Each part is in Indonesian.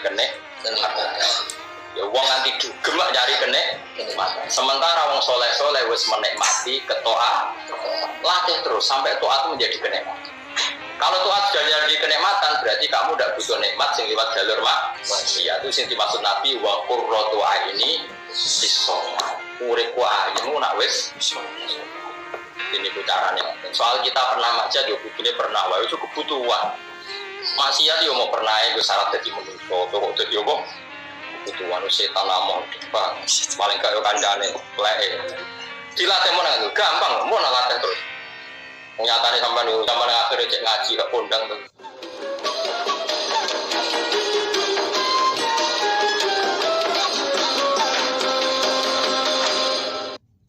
kenikmatan. Ya wong nganti dugem nyari kenikmatan. Sementara wong soleh-soleh wis menikmati ketoa, latih terus sampai taat menjadi kenikmatan. Kalau taat sudah jadi kenikmatan berarti kamu tidak butuh nikmat sing liwat jalur maksiat. Itu sing dimaksud Nabi wa qurratu aini bis-shalah. Uripku ayemu nak wis ini carane. Soal kita pernah maca yo begini pernah wae itu kebutuhan. Maksiat yo mau pernah iku syarat dadi manusa. Kok dadi opo? Kebutuhan setan amon Pak. Paling kaya kancane leke. Dilatih menang gampang, mau latih terus. Nyatane sampean akhire cek ngaji kok kondang tuh.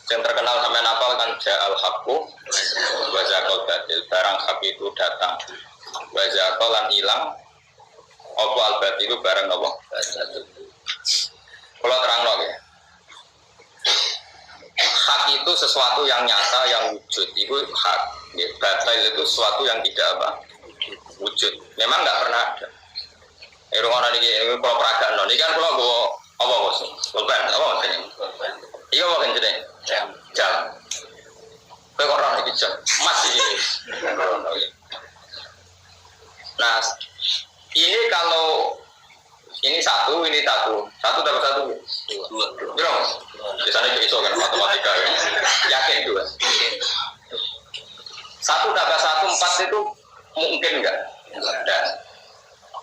Yang terkenal sampai napal kan ja'al haqqu wa zaqal batil. Barang hak itu datang wa zaqal lan ilang apa al batil barang apa batil. Kalau terangno ya. Hak itu sesuatu yang nyata yang wujud. Itu hak. Batil itu sesuatu yang tidak apa wujud. Memang enggak pernah ada. Orang ini kalau peragaan ini kan kalau gue apa bos? Pulpen apa maksudnya? Iya mungkin jadi jam. Kau orang lagi jam masih ini. Nah ini kalau ini satu dapat satu dua. Biasanya itu kan matematika ya. Yakin dua. Satu tambah satu 4 itu mungkin enggak? Dan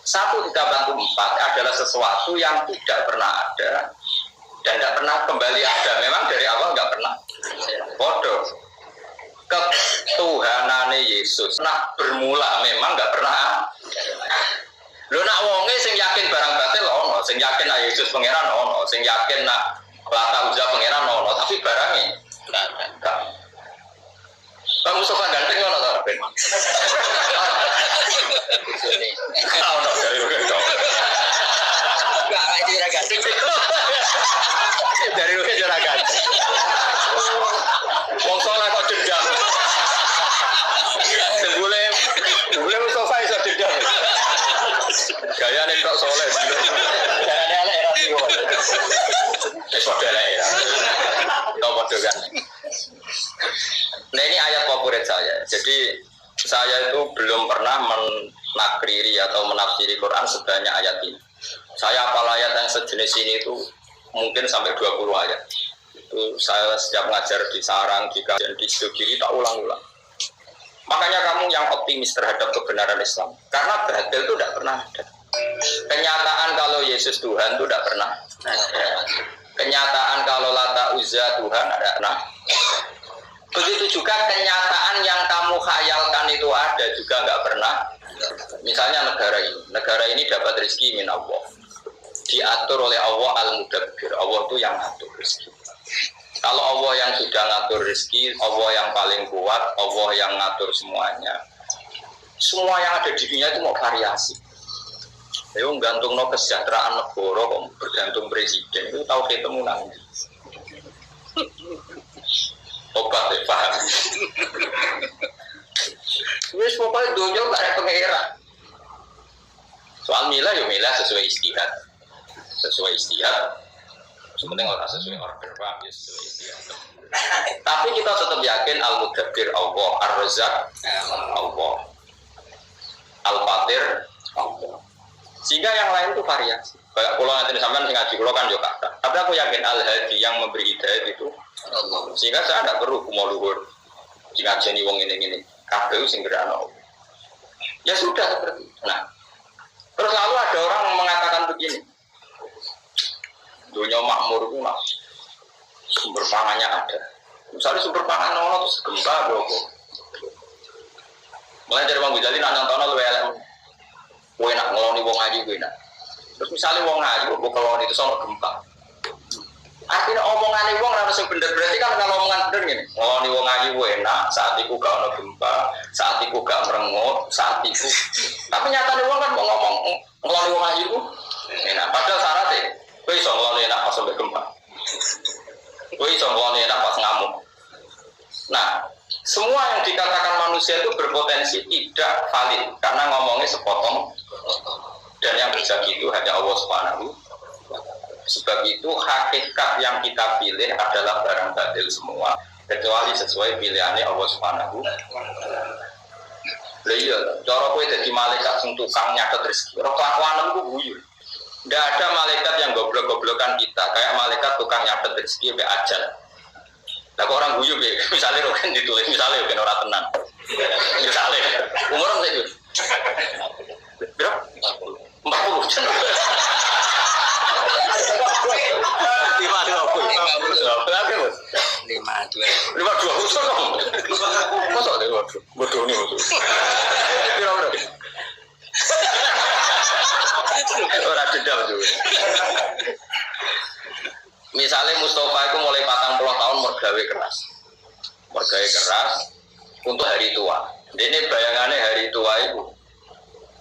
1 ditambah 4 adalah sesuatu yang tidak pernah ada dan tidak pernah kembali ada. Memang dari awal enggak pernah. Bodoh. Ketuhanane Yesus nah bermula memang enggak pernah. Lho nak wonge sing yakin barang batil ono, sing yakin nak Yesus pangeran ono, sing yakin nak Lata Uzza pangeran ono, tapi barangnya enggak. Kamu suka ganteng ono ta, Ben? Ini. Ono dari kok. Enggak lagi ora ganteng. Dari luar ora ganteng. Wong saleh kok dendam. Sebule Mustafa iso dendam. Gayane kok saleh. Gayane elek ra sih kok. Wis padha elek ya. Tau padha kan. Nah ini ayat favorit saya. Jadi saya itu belum pernah menakriri atau menafsiri Quran sebanyak ayat ini. Saya hafal ayat yang sejenis ini itu mungkin sampai 20 ayat. Itu saya setiap ngajar di sarang, di kajian, di studi tak ulang-ulang. Makanya kamu yang optimis terhadap kebenaran Islam. Karena batil itu tidak pernah ada. Kenyataan kalau Yesus Tuhan itu tidak pernah ada. Kenyataan kalau Lata Uzza Tuhan tidak pernah. Begitu juga kenyataan yang kamu khayalkan itu ada juga nggak pernah. Misalnya negara ini dapat rezeki min Allah, diatur oleh Allah al-mudabbir. Allah itu yang ngatur rezeki. Kalau Allah yang sudah ngatur rezeki, Allah yang paling kuat, Allah yang ngatur semuanya. Semua yang ada di dunia itu mau variasi. Ayo gantung no kesejahteraan negara, bergantung presiden itu tahu ketemu nanti. Obat ya paham. Wis pokoknya dunia gak ada pengeran. Soal milah ya milah sesuai istihad. Sebenarnya orang sesuai order paham ya sesuai istihad. Tapi kita tetap yakin al-mudabbir Allah, ar-razzaq Allah, al-fatir Allah. Sehingga yang lain itu variasi. Kayak kalau nanti sampean ngaji kalau kan juga ada. Tapi aku yakin al-hadi yang memberi hidayah itu Allah. Sehingga saya tidak perlu mau luhur. Jika jadi wong ini kabeh sing gerano. Ya sudah seperti itu. Nah, terus lalu ada orang mengatakan begini. Dunia makmur itu mas, sumber pangannya ada. Misalnya sumber pangan ono terus gempa doko. Mulai dari Bang Ghazali nak nyontono luwe elek. Kowe nak ngeloni wong ayu kowe nak. Terus misalnya wong ayu kok ngeloni itu sono gempa. Artinya omongan wong harus yang bener, berarti kan kalau omongan bener gini, ngeloni wong ayu enak, saat itu gak ono gempa, saat itu gak merengut, saat itu. Tapi nyatanya wong kan mau ngomong ngeloni wong ayu enak, padahal syaratnya, kowe iso ngeloni enak pas sampai gempa, kowe iso ngeloni enak pas ngamuk. Nah, semua yang dikatakan manusia itu berpotensi tidak valid karena ngomongnya sepotong Dan yang bisa gitu hanya Allah Subhanahu. Sebab itu hakikat yang kita pilih adalah barang batil semua, kecuali sesuai pilihannya Allah Subhanahu. Lah iya, cara kowe dadi malaikat sing tukang nyatet rezeki, ora kelakuan ku guyu. Ndak ada malaikat yang goblok-goblokan kita, kayak malaikat tukang nyatet rezeki mbek ajal. Lah kok orang guyu piye? Misale roken ditulis, misale ben ora tenan. Misale umur ora itu. Biro 40 jen. Lima dua khusus dong. Masa ada bodoh nih bodoh. Berapa? Orang dendam juga. Misalnya Mustafa itu mulai 40 tahun mergawe keras untuk hari tua. Ini bayangannya hari tua itu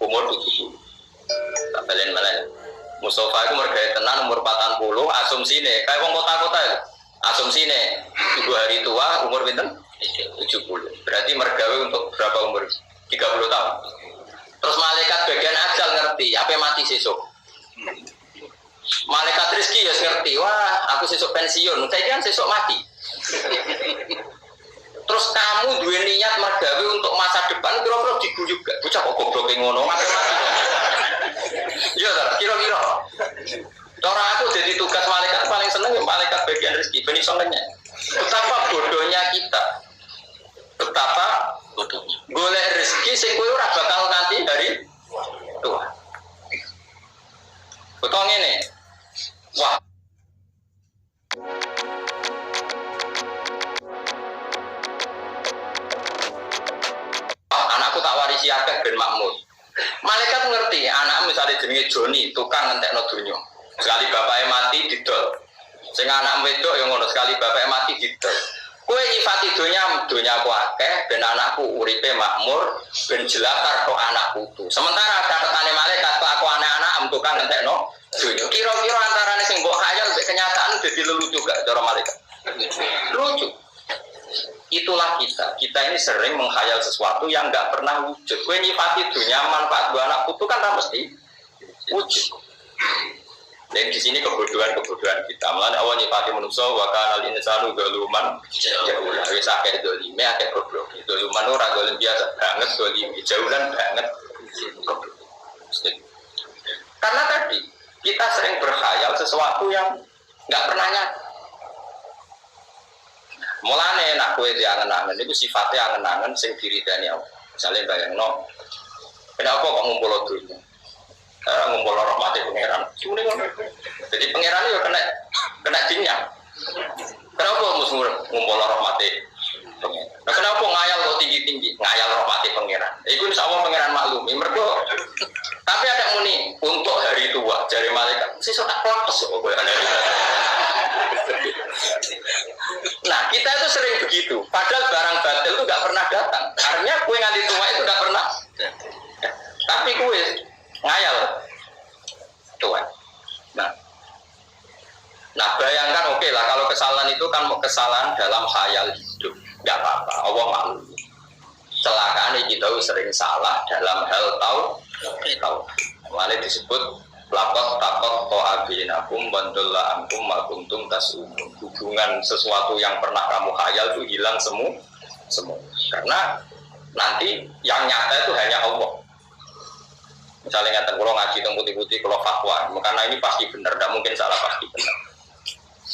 umur 70. Tak balen malah. Mustafa itu mergawe tenan umur 40, asumsine kayak wong kota-kota itu. Asumsine ibu hari tua umur pinten? 70. Berarti mergawe untuk berapa umur? 30 tahun. Terus malaikat bagian ajal ngerti, apa mati sesuk. Malaikat rezeki ya ngerti, wah aku sesuk pensiun, saya kan sesuk mati. Terus kamu dua niat mergawe untuk masa depan, kira-kira diguyu gak? Bocah kok goblok ngono, mati. Iya kira-kira. Cara aku jadi tugas malaikat paling seneng malaikat bagian rezeki, ben iso ngenyek. Betapa bodohnya kita. Betapa bodohnya. Golek rezeki sing kowe ora bakal nanti hari tua. Betul ngene. Wah. Anakku tak warisi akeh ben makmur. Malaikat ngerti, anak misalnya jenenge Joni, tukang ngentekno donya. Sekali bapaknya mati didol. Sing anak wedok yang ngono sekali bapaknya mati didol. Kowe nyifati donya aku akeh ben anakku uripe makmur ben jelakar tok anak putu. Sementara catetane malaikat aku anak-anak tukang ngentekno donya. Kira-kira antarane sing mbok khayal mek kenyataan dadi lelucu gak cara malaikat? Lucu. Itulah kita. Kita ini sering menghayal sesuatu yang enggak pernah wujud. Kowe nyifati donya manfaat buat anak putu kan ora mesti wujud. Dan di sini kebodohan kita. Mulane awal nyifati manusia wa kana al-insanu zaluman jahula. Wis akeh dolime akeh goblok. Zaluman ora dolim biasa banget dolim jahulan banget. Karena tadi kita sering berkhayal sesuatu yang enggak pernah nyata. Mulane nak kowe diangen-angen iku sifate angen-angen sing diridani Allah. Misale bayangno kenapa kok ngumpul dunya? Ngumpul rahmati pangeran. Jadi pangeran yo kena jinnya. Kenapa musuh ngumpul rahmati pangeran? Nah, kenapa ngayal kok tinggi-tinggi? Ngayal rahmati pangeran. Iku insyaallah pangeran maklumi. Mergo tapi ada muni untuk hari tua jari malaikat. Sesuk tak klapes kok kowe. Nah, kita itu sering begitu. Padahal barang batil itu enggak pernah datang. Artinya kue nganti tua itu enggak pernah. Tapi kue ngayal Tuhan. Nah bayangkan oke lah kalau kesalahan itu kan kesalahan dalam khayal hidup, nggak apa-apa. Allah maklum. Celakaan kita sering salah dalam hal tahu. Mulai disebut lapor takot to'abinakum bantulah antum makuntum tasumun. Hubungan sesuatu yang pernah kamu khayal itu hilang semua. Karena nanti yang nyata itu hanya Allah. Misalnya ngatakan kalau ngaji tentang putih-putih kalau fatwa, karena ini pasti benar, tidak mungkin salah, pasti benar.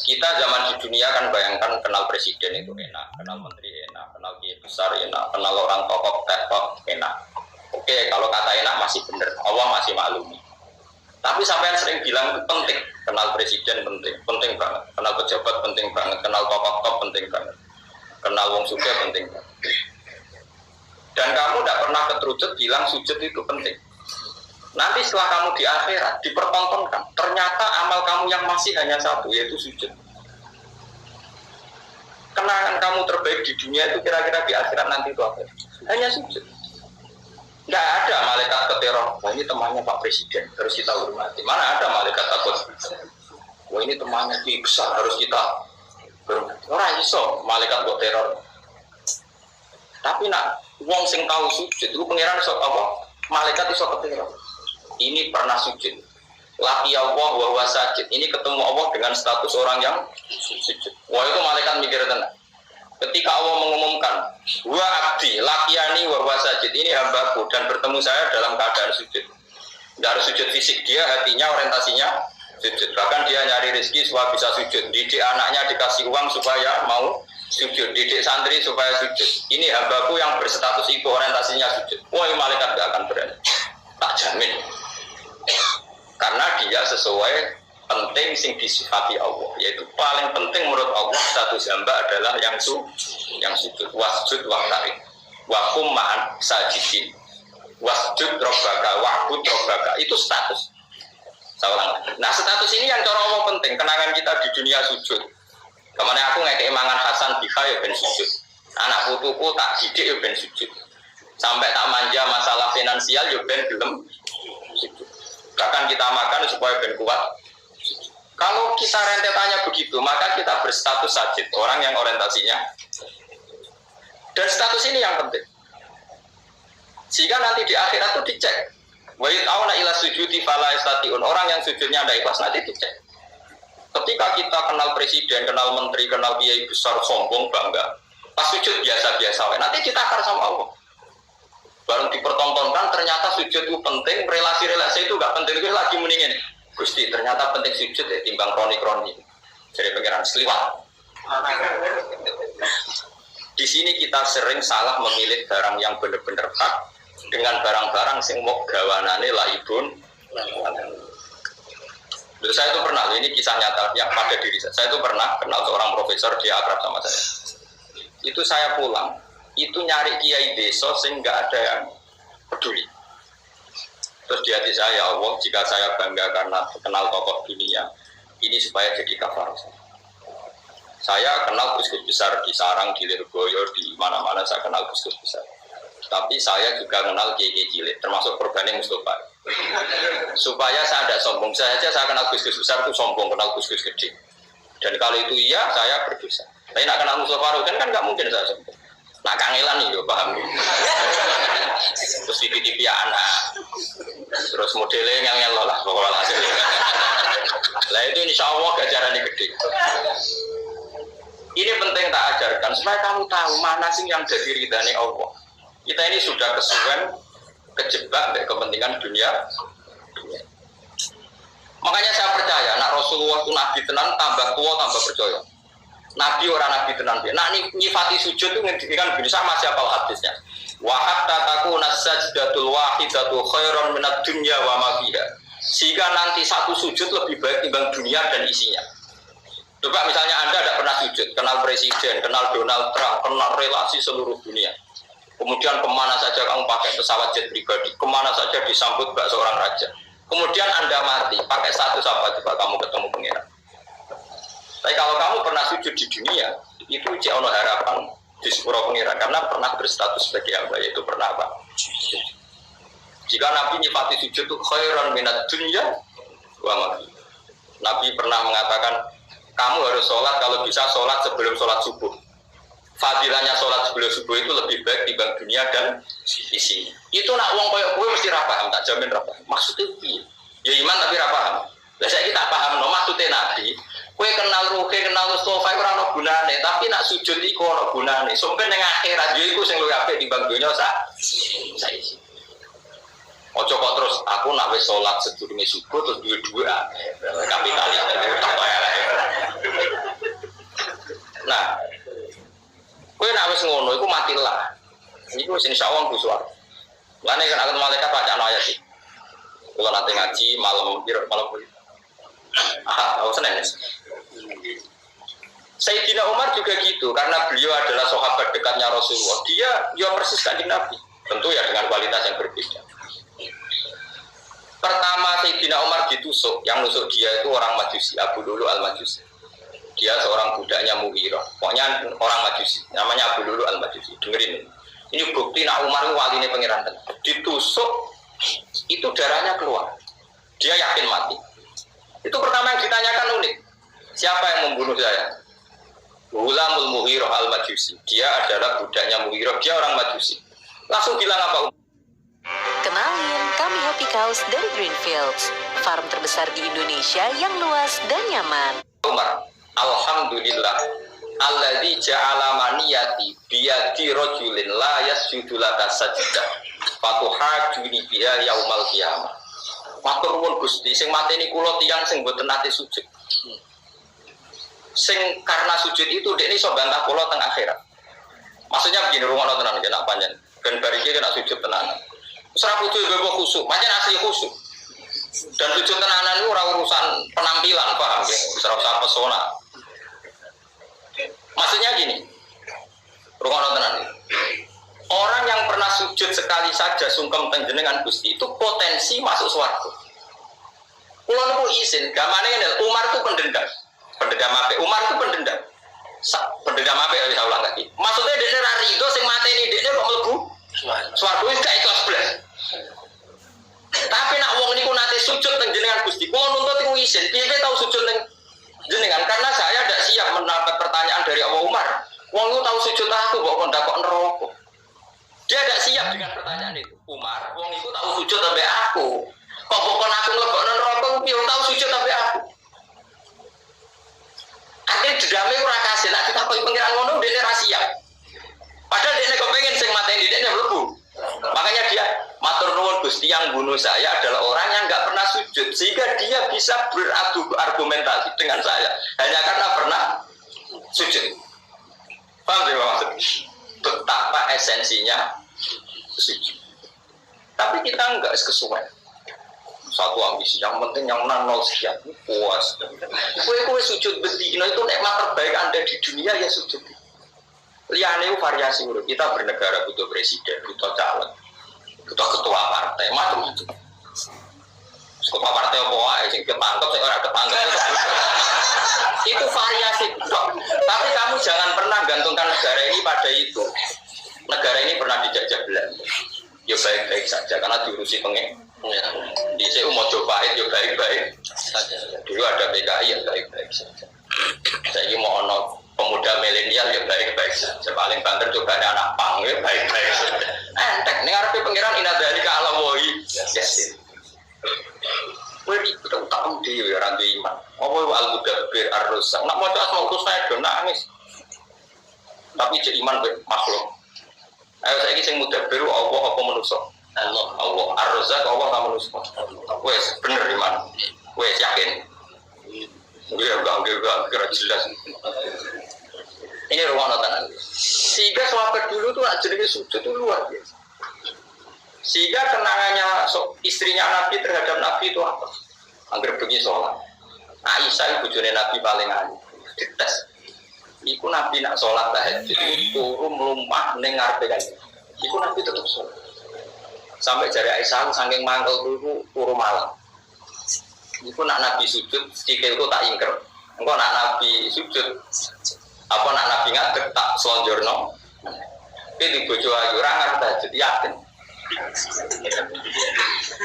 Kita zaman di dunia kan bayangkan kenal presiden itu enak, kenal menteri enak, kenal kiai besar enak, kenal orang tokoh enak. Oke, kalau kata enak masih benar, Allah masih maklumi. Tapi sampai yang sering bilang itu penting, kenal presiden penting banget, kenal pejabat penting banget, kenal tokoh top penting banget, kenal wong sugih penting banget. Dan kamu tidak pernah keterucut bilang sujud itu penting. Nanti setelah kamu di akhirat dipertontonkan, ternyata amal kamu yang masih hanya satu, yaitu sujud. Kenangan kamu terbaik di dunia itu kira-kira di akhirat nanti itu apa? Hanya sujud. Nggak ada malaikat keteror. Wah ini temannya Pak Presiden, harus kita hormati. Mana ada malaikat takut? Wah ini temannya besar, harus kita hormati. Orang iso malaikat buat teror. Tapi nak wong sing tahu sujud itu pangeran iso apa? Malaikat iso keteror. ini pernah sujud. Laki Allah wa huwa sajid. Ini ketemu Allah dengan status orang yang sujud. Wah itu malaikat mikir tenang. Ketika Allah mengumumkan, wa abdi lakiyani wa huwa sajid. Ini hambaku dan bertemu saya dalam keadaan sujud. Tidak harus sujud fisik dia, hatinya orientasinya sujud. Bahkan dia nyari rezeki supaya bisa sujud. Didik anaknya dikasih uang supaya mau sujud. Didik santri supaya sujud. Ini hambaku yang berstatus ibu orientasinya sujud. Wah malaikat gak akan berani. Tak jamin. Karena dia sesuai penting sing disifati Allah. Yaitu paling penting menurut Allah status hamba adalah yang sujud. Wasjud waqtarik. Waqum ma'an sajidin. Wasjud robbaka wa'bud robbaka. Itu status. Nah status ini yang cara Allah penting. Kenangan kita di dunia sujud. Kemana aku ngekei mangan Hasan Biha ya ben sujud. Anak putuku tak didik ya ben sujud. Sampai tak manja masalah finansial ya ben gelem sujud. Bahkan kita makan supaya ben kuat. Kalau kita rentetannya begitu, maka kita berstatus sajid. Orang yang orientasinya. Dan status ini yang penting. Sehingga nanti di akhirat itu dicek. Wa yut'auna ila sujudi fala yastati'un. Orang yang sujudnya ada ikhlas nanti dicek. Ketika kita kenal presiden, kenal menteri, kenal kiai besar, sombong, bangga. Pas sujud biasa-biasa, nanti ditakar sama Allah. Baru dipertontonkan, ternyata sujud itu penting, relasi-relasi itu gak penting. Itu lagi mendingin. Gusti, ternyata penting sujud ya, timbang kroni-kroni. Jadi pengiran seliwat. Di sini kita sering salah memilih barang yang benar-benar hak dengan barang-barang yang mau gawanane laibun. Saya itu pernah, ini kisah nyata yang pada diri saya. Saya itu pernah kenal seorang profesor, dia akrab sama saya. Itu saya pulang, itu nyari kiai desa sehingga ada yang peduli. Terus di hati saya, ya Allah, jika saya bangga karena kenal tokoh dunia, ini supaya jadi kafarat. Saya kenal gus-gus besar di Sarang, di Lirboyo, di mana-mana saya kenal gus-gus besar. Tapi saya juga kenal kiai-kiai cilik, termasuk Perbani Mustafa. Supaya saya tidak sombong, saya kenal gus-gus besar itu sombong, kenal gus-gus gede. Dan kalau itu iya, saya berdosa. Tapi nak kenal Mustafa kan nggak mungkin saya sombong. Nak kangelan nih, paham? Terus TV anak, terus modelnya yang ngelo lah, pokoknya hasilnya. Lah itu insya Allah gajarannya gede. Ini penting tak ajarkan supaya kamu tahu mana sih yang jadi ridhani Allah. Kita ini sudah kesuwen, kejebak dari kepentingan dunia. Makanya saya percaya, nak Rasulullah itu nabi tenan, tambah tua tambah percaya. Nabi orang nabi tenan dia. Nak nyifati sujud itu ngendikan begini, sama siapa hadisnya. Wa hatta takuna sajdatul wahidatu khairan minad dunya wa ma fiha. Sehingga nanti satu sujud lebih baik dibanding dunia dan isinya. Coba misalnya Anda tidak pernah sujud, kenal presiden, kenal Donald Trump, kenal relasi seluruh dunia. Kemudian kemana saja kamu pakai pesawat jet pribadi, kemana saja disambut bak seorang raja. Kemudian Anda mati, pakai status apa coba kamu ketemu pengiran. Tapi kalau kamu pernah sujud di dunia, itu jauh harapan di sepuro pengiran, karena pernah berstatus sebagai hamba, yaitu pernah apa? Jika Nabi nyifati sujud itu khairan minad dunya wa ma fiha. Nabi pernah mengatakan, kamu harus sholat kalau bisa sholat sebelum sholat subuh. Fadilahnya sholat sebelum subuh itu lebih baik dibanding dunia dan isinya. Itu nak uang koyok kue mesti rapaham, tak jamin rapaham. Maksudnya iya. Ya iman tapi rapaham. Biasanya kita paham, no maksudnya Nabi. Kue kenal Ruki, kenal Mustafa, itu orang gunane. Tapi nak sujud itu orang gunane. Sampai dengan akhirat jadi itu yang lebih apik dibanding dunia saya isi. Ojo kok terus aku nak wis sholat sedurunge subuh terus dua kapitalis. Nah, kowe nek wis ngono iku matilah. Niku wis insyaallah kuswar. Lane kan aku malaikat bacaan ayat iki. Kula nanti ngaji malam kuwi. Aku seneng. Sayyidina Umar juga gitu karena beliau adalah sahabat dekatnya Rasulullah. Dia persis kanjeng Nabi. Tentu ya dengan kualitas yang berbeda. Pertama Sayyidina Umar ditusuk, yang nusuk dia itu orang Majusi, Abu Lulu al-Majusi. Dia seorang budaknya Mughirah, pokoknya orang Majusi, namanya Abu Lulu al-Majusi. Dengerin ini bukti nak Umar itu wali ini pengiran. Ditusuk, itu darahnya keluar. Dia yakin mati. Itu pertama yang ditanyakan unik. Siapa yang membunuh saya? Ghulamul Mughirah al-Majusi. Dia adalah budaknya Mughirah, dia orang Majusi. Langsung bilang apa? Kenalin, Alami Happy Cows dari Greenfields, farm terbesar di Indonesia yang luas dan nyaman. Umar, alhamdulillah, alladzi ja'ala maniyati biyadi rajulin la yasjudu laka sajdah fatuhajuni biha yaumal qiyamah. Matur nuwun Gusti, sing mateni kula tiyang sing mboten nate sujud. Sing karena sujud itu dekne iso bantah kula teng akhirat. Maksudnya begini, rungokno tenan iki nak panjen. Ben bar iki kena sujud tenanan. Wis ora kudu mbok khusuk, pancen asli khusuk. Dan sujud tenanan itu ora urusan penampilan, paham nggih? Wis ora usah pesona. Maksudnya gini. Rungokno tenan. Orang yang pernah sujud sekali saja sungkem teng jenengan Gusti itu potensi masuk swarga. Kula niku izin, gamane ngene, Umar itu pendendam. Pendendam apik. Umar itu pendendam. Pendendam apik wis ulang lagi. Maksudnya dekne ra rido sing mateni dekne kok mlebu swarga wis gak ikhlas blas. Tapi nak wong niku nate sujud teng jenengan Gusti, kula nuntut iku izin. Piye tahu sujud teng jenengan karena saya tidak siap mendapat pertanyaan dari Abu Umar. Wong niku tahu sujud aku kok ndak kok neraka. Dia tidak siap dengan pertanyaan itu. Umar, wong itu tahu sujud sampai aku. Kok bukan aku ngelebokno neraka, piye tahu sujud sampai aku. Akhirnya dedame ora kasih, nek ditakoki pengiran ngono dene ra siap. Padahal dene kok pengen sing mateni dene mlebu. Makanya dia matur nuwun Gusti, yang bunuh saya adalah orang yang enggak pernah sujud sehingga dia bisa beradu argumentasi dengan saya hanya karena pernah sujud. Paham ya maksudnya? Betapa esensinya sujud. Tapi kita enggak kesuwen. Satu ambisi, yang penting yang menang 0 sekian, puas. Kue sujud bedino itu nikmat terbaik Anda di dunia ya sujud. Liane variasi urut. Kita bernegara butuh presiden, butuh caleg, butuh ketua partai, macam-macam. Ketua partai apa wae sing ketangkep, sing ora ketangkep. Itu variasi. Tapi kamu jangan pernah gantungkan negara ini pada itu. Negara ini pernah dijajah Belanda. Ya baik-baik saja karena diurusi pengen. Di CU mau cobain ya baik-baik saja. Dulu ada PKI ya baik-baik saja. Saya mau ono pemuda milenial ya baik-baik saja. Paling banter cobanya anak pang ya baik-baik saja. Entek ning arepe pengiran inadari ka alam wahi. Yes. Kowe iki tak dhewe ora duwe iman. Apa al-mudabbir ar-rusak. Nak maca asmaul husna do nangis. Tapi cek iman makhluk. Ayo saiki sing mudabbir apa manusa? Allah ar-razzaq Allah ta manusa. Wes bener iman. Wes yakin. Dia enggak kira jelas. Ini ruang tenan. Sehingga sahabat dulu tuh jenenge sujud itu luar biasa. Sehingga kenangannya istrinya Nabi terhadap Nabi itu apa? Angger bengi sholat. Aisyah bojone Nabi paling ayu. Dites. Iku Nabi nak sholat tahajud turu mlumpah ning ngarepe kan. Iku Nabi tetep sholat. Sampai jari Aisyah saking mangkel turu malam. Iku nak Nabi sujud sikilku tak ingker. Engko nak Nabi sujud apa nak Nabi ngadeg tak slonjorno. Iki bojo ayu ora ngarep tahajud yakin.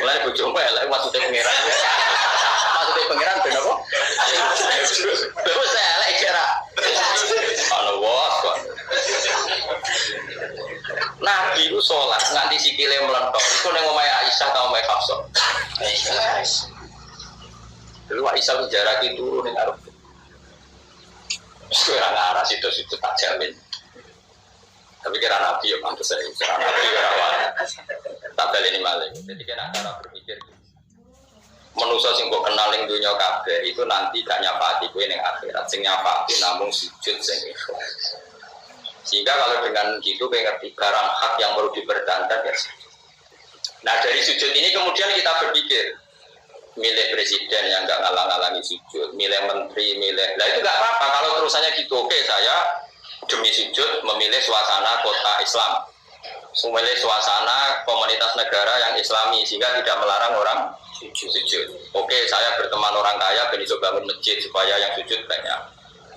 Mulai bojomu elek maksudnya pangeran. Maksudnya pangeran ben apa? Terus elek kira. Ana wos kok. Nabi itu sholat nganti sikile melentok. Iku ning omahe Aisyah ta omahe Hafsah. Aisyah. Dulu Aisyah jarak itu turun ning arep. Wis ora ngarah situ-situ tak jamin. Tapi kira Nabi ya pantes saya. Kira Nabi ora wae. Tak baleni malih. Jadi kena cara berpikir. Manusa sing kok kenal ning donya kabeh itu nanti gak nyapati kowe ning akhirat. Sing nyapati namung sujud sing ikhlas. Sehingga kalau dengan gitu kowe ngerti barang hak yang perlu dipertahankan ya. Nah dari sujud ini kemudian kita berpikir milih presiden yang nggak ngalang-alangi sujud, milih menteri, nah itu nggak apa-apa kalau terusannya gitu. Oke, saya demi sujud memilih suasana kota Islam, memilih suasana komunitas negara yang Islami sehingga tidak melarang orang sujud. Oke, saya berteman orang kaya dan iso bangun masjid supaya yang sujud banyak.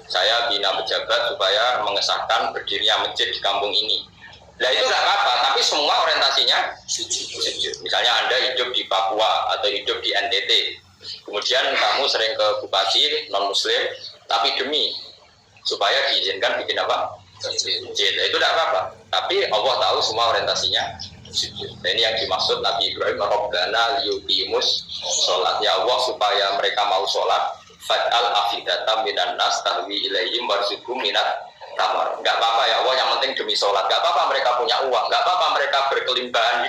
Saya bina pejabat supaya mengesahkan berdirinya masjid di kampung ini. Nah itu nggak apa-apa, tapi semua orientasinya sujud. Misalnya Anda hidup di Papua atau hidup di NTT, kemudian kamu sering ke bupati non Muslim, tapi demi supaya diizinkan bikin apa? Masjid. Itu tidak apa-apa. Tapi Allah tahu semua orientasinya sujud. Nah, ini yang dimaksud Nabi Ibrahim, Rabbana liyuqimus sholat, ya Allah supaya mereka mau sholat, fad'al afidata minan nas tahwi ilaihim warzuqhum minat tamar. Enggak apa-apa ya Allah, yang penting demi sholat. Enggak apa-apa mereka punya uang, enggak apa-apa mereka berkelimpahan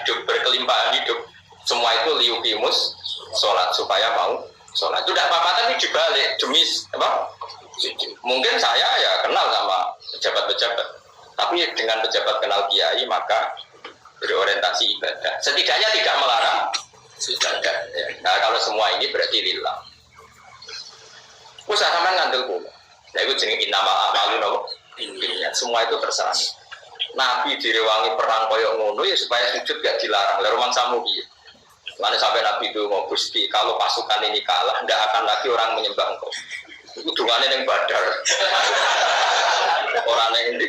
hidup. Semua itu liyuqimus sholat supaya mau sholat. Itu tidak apa-apa, tapi dibalik demi apa? Mungkin saya ya kenal sama pejabat-pejabat, tapi dengan pejabat kenal kiai maka berorientasi ibadah. Setidaknya tidak melarang ibadah. Ya. Nah kalau semua ini berarti lillah. Usah sampean ngandel kula. Lah iku jenenge innamal a'malu binniyat. Semua itu terserah. Nabi direwangi perang koyo ngono ya supaya sujud gak dilarang. Lah rumang samu piye? Mana sampai Nabi itu mau Gusti, kalau pasukan ini kalah, tidak akan lagi orang menyembah engkau. Itu dungannya yang Badar. Orang yang ini.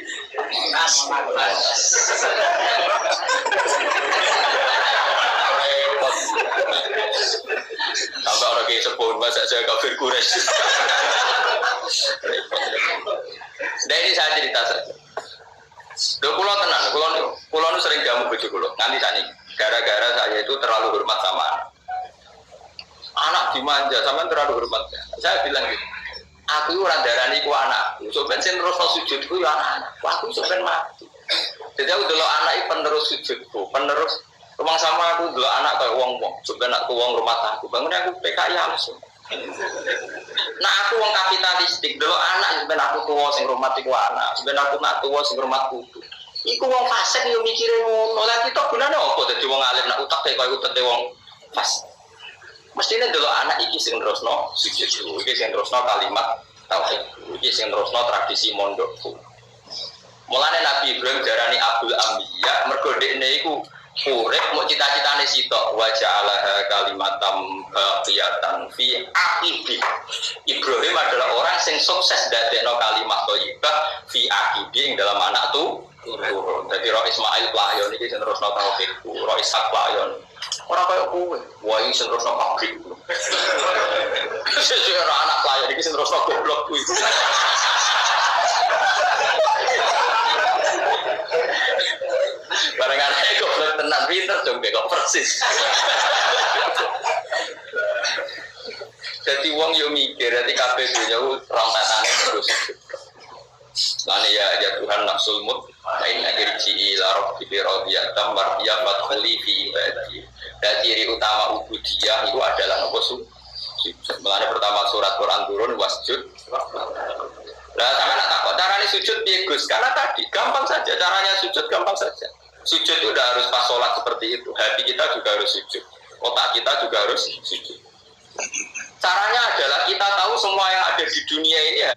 Repot. Sampai orang kayak sepuluh masa saya kafir Quraisy. Repot. Nah ini saya cerita saja. Pulau tenang, pulau itu sering jamu bojo kulo. Nganti tani. Gara-gara saya itu terlalu hormat sama anak dimanja, sama terlalu hormat. Saya bilang gitu, aku orang darani ku anak, sopen sen terus sujudku ya anak, aku sopen mati. Jadi aku dulu anak itu penerus sujudku, penerus rumah sama aku dulu anak kayak wong, sopen aku wong rumah tangga, bangun aku PKI langsung. Nah aku wong kapitalistik, dulu anak sopen aku tua sing rumah tiku anak, sopen aku nak tua sing rumah kudu. Iku wong fasik yo mikire ngono. Lah kita gunane apa dadi wong alim nak utak kaya utek wong fasik. Mestine delok anak iki sing terusno sujud, iki sing terusno kalimat tauhid, iki sing terusno tradisi mondokku. Mulane Nabi Ibrahim darani Abdul Anbiya mergo dekne iku urip mau cita-citane sitok wa ja'alaha kalimatam baqiyatan fi aqibi. Ibrahim adalah orang sing sukses dadekno kalimat thayyibah fi aqibi ing dalam anak tuh. Jadi roh Ismail pelayon ini terus no tauhidku, roh Ishak pelayon. Orang kayak kue, wah ini terus no pabrik. Sejarah anak pelayon ini terus no goblok kue. Barang anak goblok tenan pinter dong, kok persis. Jadi wong yo mikir, jadi kabeh dunya ramtatane terus. Lani ya Tuhan nafsul mut main irji ila rabbi radiyatan mardiya madkhuli fi ibadi. Dan ciri utama ubudiyah itu adalah apa sujud. Mulane pertama surat Quran turun wasjud. Lah sampe nak takut carane sujud piye Gus? Karena tadi gampang saja caranya sujud, gampang saja. Sujud itu udah harus pas sholat seperti itu. Hati kita juga harus sujud. Otak kita juga harus sujud. Caranya adalah kita tahu semua yang ada di dunia ini ya.